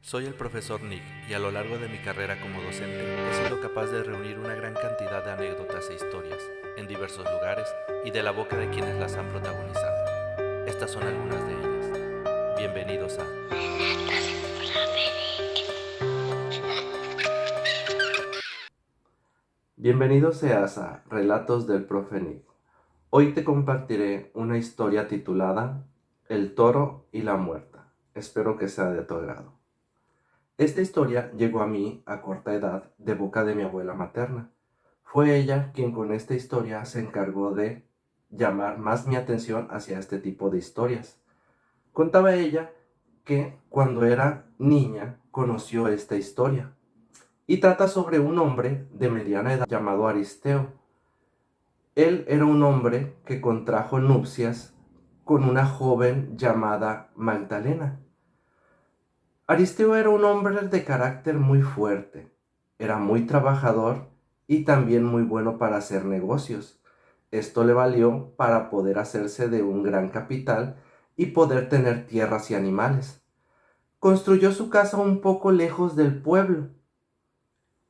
Soy el profesor Nick y a lo largo de mi carrera como docente he sido capaz de reunir una gran cantidad de anécdotas e historias en diversos lugares y de la boca de quienes las han protagonizado. Estas son algunas de ellas. Bienvenidos a... Bienvenido seas a Relatos del Profe Nick. Hoy te compartiré una historia titulada El toro y la muerta. Espero que sea de tu agrado. Esta historia llegó a mí a corta edad de boca de mi abuela materna. Fue ella quien con esta historia se encargó de llamar más mi atención hacia este tipo de historias. Contaba ella que cuando era niña conoció esta historia y trata sobre un hombre de mediana edad llamado Aristeo. Él era un hombre que contrajo nupcias con una joven llamada Magdalena. Aristeo era un hombre de carácter muy fuerte, era muy trabajador y también muy bueno para hacer negocios. Esto le valió para poder hacerse de un gran capital y poder tener tierras y animales. Construyó su casa un poco lejos del pueblo,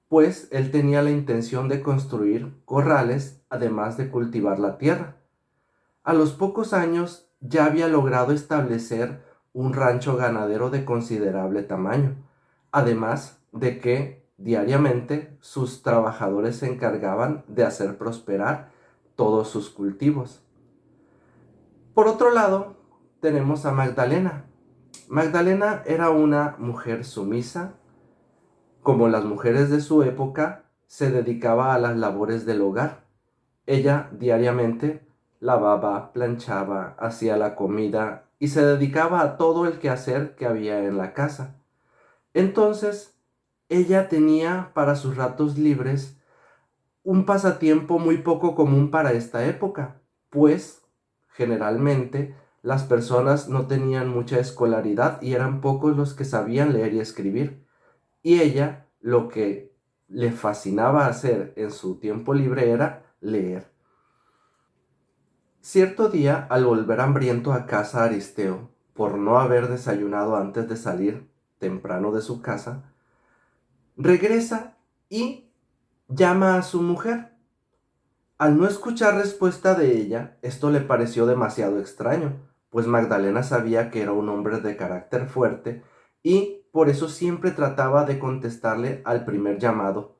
pues él tenía la intención de construir corrales además de cultivar la tierra. A los pocos años ya había logrado establecer un rancho ganadero de considerable tamaño, además de que diariamente sus trabajadores se encargaban de hacer prosperar todos sus cultivos. Por otro lado, tenemos a Magdalena. Magdalena era una mujer sumisa. Como las mujeres de su época, se dedicaba a las labores del hogar. Ella diariamente lavaba, planchaba, hacía la comida y se dedicaba a todo el quehacer que había en la casa. Entonces, ella tenía para sus ratos libres un pasatiempo muy poco común para esta época, pues generalmente las personas no tenían mucha escolaridad y eran pocos los que sabían leer y escribir. Y ella lo que le fascinaba hacer en su tiempo libre era leer. Cierto día, al volver hambriento a casa Aristeo, por no haber desayunado antes de salir temprano de su casa, regresa y llama a su mujer. Al no escuchar respuesta de ella, esto le pareció demasiado extraño, pues Magdalena sabía que era un hombre de carácter fuerte y por eso siempre trataba de contestarle al primer llamado.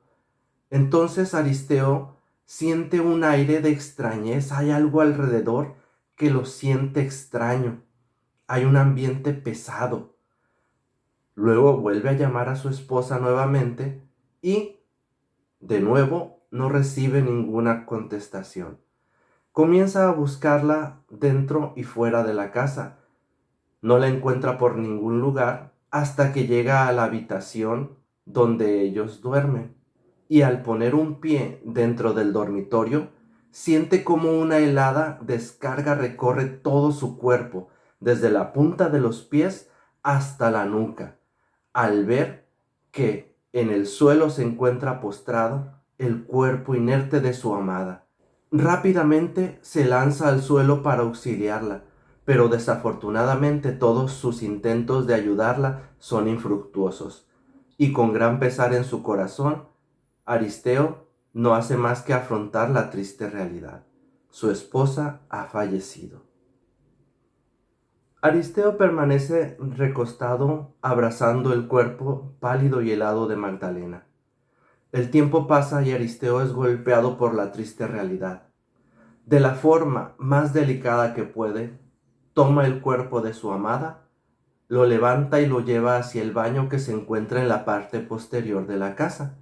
Entonces Aristeo siente un aire de extrañeza, hay algo alrededor que lo siente extraño, hay un ambiente pesado. Luego vuelve a llamar a su esposa nuevamente y de nuevo no recibe ninguna contestación. Comienza a buscarla dentro y fuera de la casa. No la encuentra por ningún lugar hasta que llega a la habitación donde ellos duermen. Y al poner un pie dentro del dormitorio, siente como una helada descarga recorre todo su cuerpo, desde la punta de los pies hasta la nuca, al ver que en el suelo se encuentra postrado el cuerpo inerte de su amada. Rápidamente se lanza al suelo para auxiliarla, pero desafortunadamente todos sus intentos de ayudarla son infructuosos, y con gran pesar en su corazón, Aristeo no hace más que afrontar la triste realidad. Su esposa ha fallecido. Aristeo permanece recostado, abrazando el cuerpo pálido y helado de Magdalena. El tiempo pasa y Aristeo es golpeado por la triste realidad. De la forma más delicada que puede, toma el cuerpo de su amada, lo levanta y lo lleva hacia el baño que se encuentra en la parte posterior de la casa.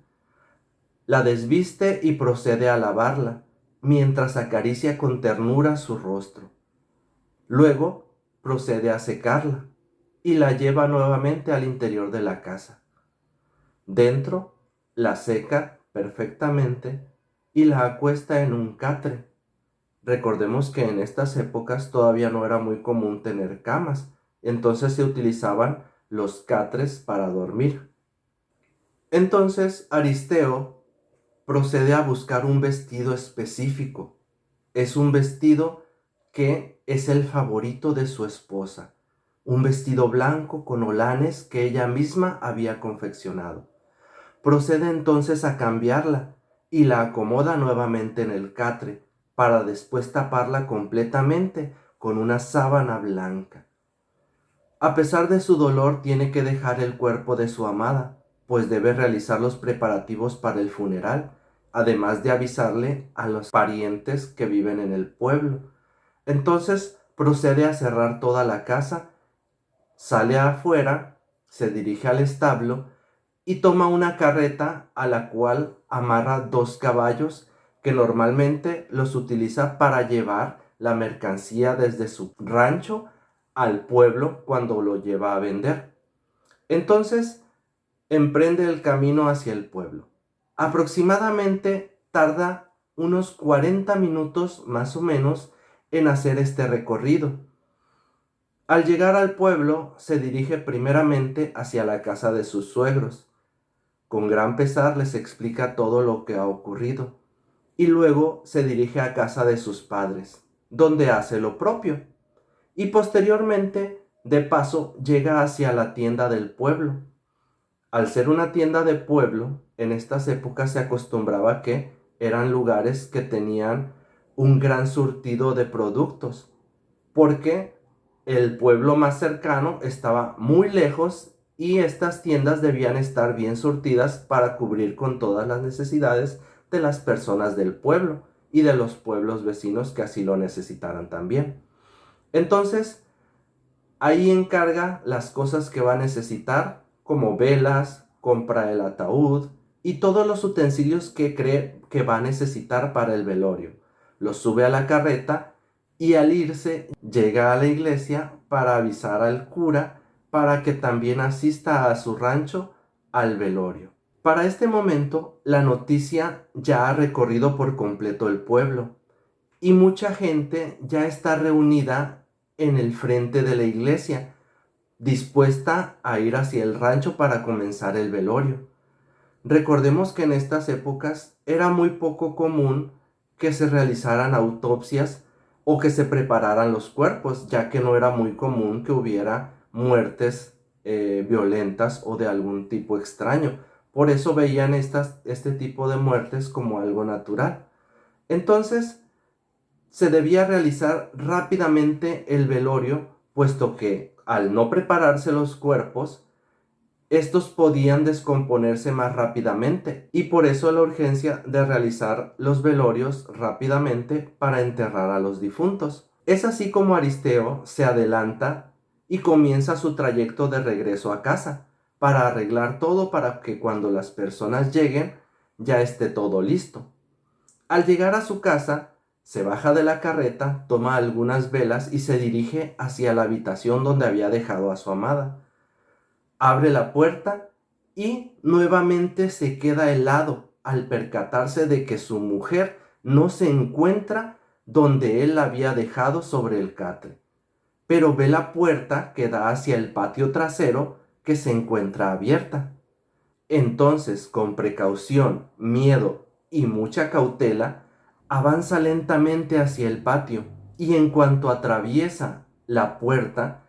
La desviste y procede a lavarla, mientras acaricia con ternura su rostro. Luego procede a secarla y la lleva nuevamente al interior de la casa. Dentro la seca perfectamente y la acuesta en un catre. Recordemos que en estas épocas todavía no era muy común tener camas, entonces se utilizaban los catres para dormir. Entonces Aristeo procede a buscar un vestido específico. Es un vestido que es el favorito de su esposa. un vestido blanco con holanes que ella misma había confeccionado. Procede entonces a cambiarla y la acomoda nuevamente en el catre para después taparla completamente con una sábana blanca. A pesar de su dolor, tiene que dejar el cuerpo de su amada, pues debe realizar los preparativos para el funeral, además de avisarle a los parientes que viven en el pueblo. Entonces procede a cerrar toda la casa, sale afuera, se dirige al establo y toma una carreta a la cual amarra 2 caballos que normalmente los utiliza para llevar la mercancía desde su rancho al pueblo cuando lo lleva a vender. Entonces emprende el camino hacia el pueblo. Aproximadamente tarda unos 40 minutos más o menos en hacer este recorrido. Al llegar al pueblo, se dirige primeramente hacia la casa de sus suegros. Con gran pesar les explica todo lo que ha ocurrido y luego se dirige a casa de sus padres, donde hace lo propio. Y posteriormente, de paso, llega hacia la tienda del pueblo. Al ser una tienda de pueblo, en estas épocas se acostumbraba que eran lugares que tenían un gran surtido de productos, porque el pueblo más cercano estaba muy lejos y estas tiendas debían estar bien surtidas para cubrir con todas las necesidades de las personas del pueblo y de los pueblos vecinos que así lo necesitaran también. Entonces, ahí encarga las cosas que va a necesitar, como velas, compra el ataúd y todos los utensilios que cree que va a necesitar para el velorio. Los sube a la carreta y al irse llega a la iglesia para avisar al cura para que también asista a su rancho al velorio. Para este momento, la noticia ya ha recorrido por completo el pueblo y mucha gente ya está reunida en el frente de la iglesia, dispuesta a ir hacia el rancho para comenzar el velorio. Recordemos que en estas épocas era muy poco común que se realizaran autopsias o que se prepararan los cuerpos, ya que no era muy común que hubiera muertes violentas o de algún tipo extraño. Por eso veían este tipo de muertes como algo natural. Entonces, se debía realizar rápidamente el velorio, puesto que al no prepararse los cuerpos, estos podían descomponerse más rápidamente y por eso la urgencia de realizar los velorios rápidamente para enterrar a los difuntos. Es así como Aristeo se adelanta y comienza su trayecto de regreso a casa para arreglar todo para que cuando las personas lleguen ya esté todo listo. Al llegar a su casa, se baja de la carreta, toma algunas velas y se dirige hacia la habitación donde había dejado a su amada. Abre la puerta y nuevamente se queda helado al percatarse de que su mujer no se encuentra donde él la había dejado sobre el catre, pero ve la puerta que da hacia el patio trasero que se encuentra abierta. Entonces, con precaución, miedo y mucha cautela, avanza lentamente hacia el patio y en cuanto atraviesa la puerta,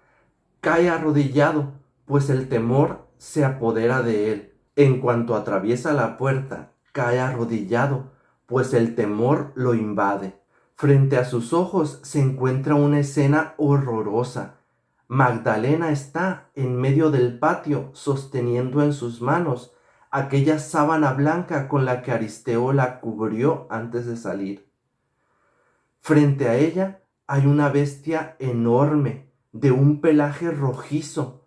cae arrodillado, pues el temor se apodera de él. En cuanto atraviesa la puerta, cae arrodillado, pues el temor lo invade. Frente a sus ojos se encuentra una escena horrorosa. Magdalena está en medio del patio sosteniendo en sus manos aquella sábana blanca con la que Aristeo la cubrió antes de salir. Frente a ella hay una bestia enorme, de un pelaje rojizo.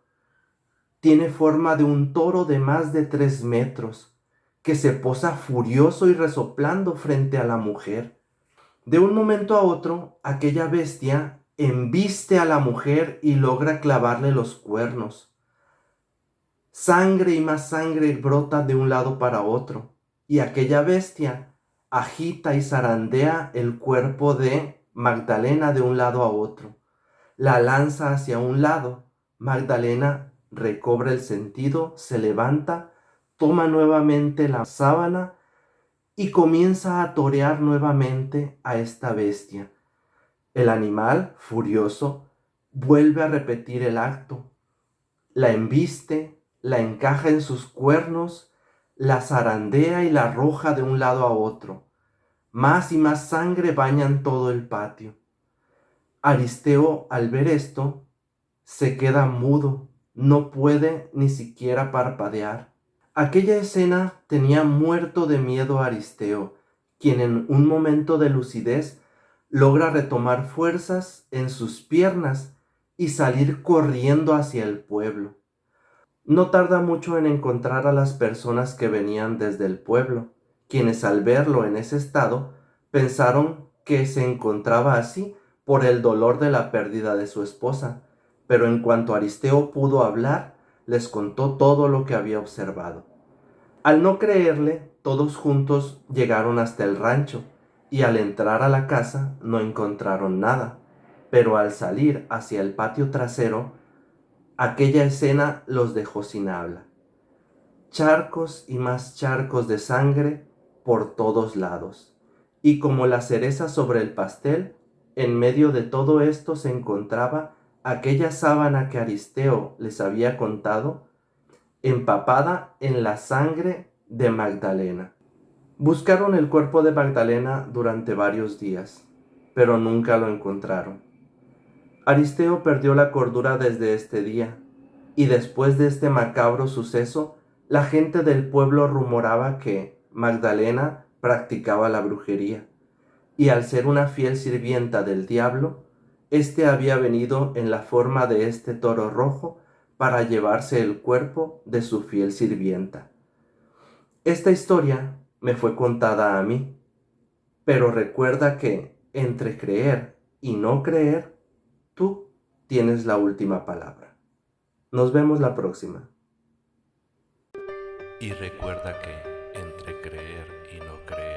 Tiene forma de un toro de más de 3 metros, que se posa furioso y resoplando frente a la mujer. De un momento a otro, aquella bestia embiste a la mujer y logra clavarle los cuernos. Sangre y más sangre brota de un lado para otro, y aquella bestia agita y zarandea el cuerpo de Magdalena de un lado a otro. La lanza hacia un lado. Magdalena recobra el sentido, se levanta, toma nuevamente la sábana y comienza a torear nuevamente a esta bestia. El animal, furioso, vuelve a repetir el acto. La embiste, la encaja en sus cuernos, la zarandea y la arroja de un lado a otro. Más y más sangre bañan todo el patio. Aristeo, al ver esto, se queda mudo, no puede ni siquiera parpadear. Aquella escena tenía muerto de miedo a Aristeo, quien en un momento de lucidez logra retomar fuerzas en sus piernas y salir corriendo hacia el pueblo. No tarda mucho en encontrar a las personas que venían desde el pueblo, quienes al verlo en ese estado pensaron que se encontraba así por el dolor de la pérdida de su esposa, pero en cuanto Aristeo pudo hablar, les contó todo lo que había observado. Al no creerle, todos juntos llegaron hasta el rancho y al entrar a la casa no encontraron nada, pero al salir hacia el patio trasero, aquella escena los dejó sin habla. Charcos y más charcos de sangre por todos lados. Y como la cereza sobre el pastel, en medio de todo esto se encontraba aquella sábana que Aristeo les había contado, empapada en la sangre de Magdalena. Buscaron el cuerpo de Magdalena durante varios días, pero nunca lo encontraron. Aristeo perdió la cordura desde este día, y después de este macabro suceso, la gente del pueblo rumoraba que Magdalena practicaba la brujería, y al ser una fiel sirvienta del diablo, éste había venido en la forma de este toro rojo para llevarse el cuerpo de su fiel sirvienta. Esta historia me fue contada a mí, pero recuerda que entre creer y no creer, tú tienes la última palabra. Nos vemos la próxima. Y recuerda que entre creer y no creer,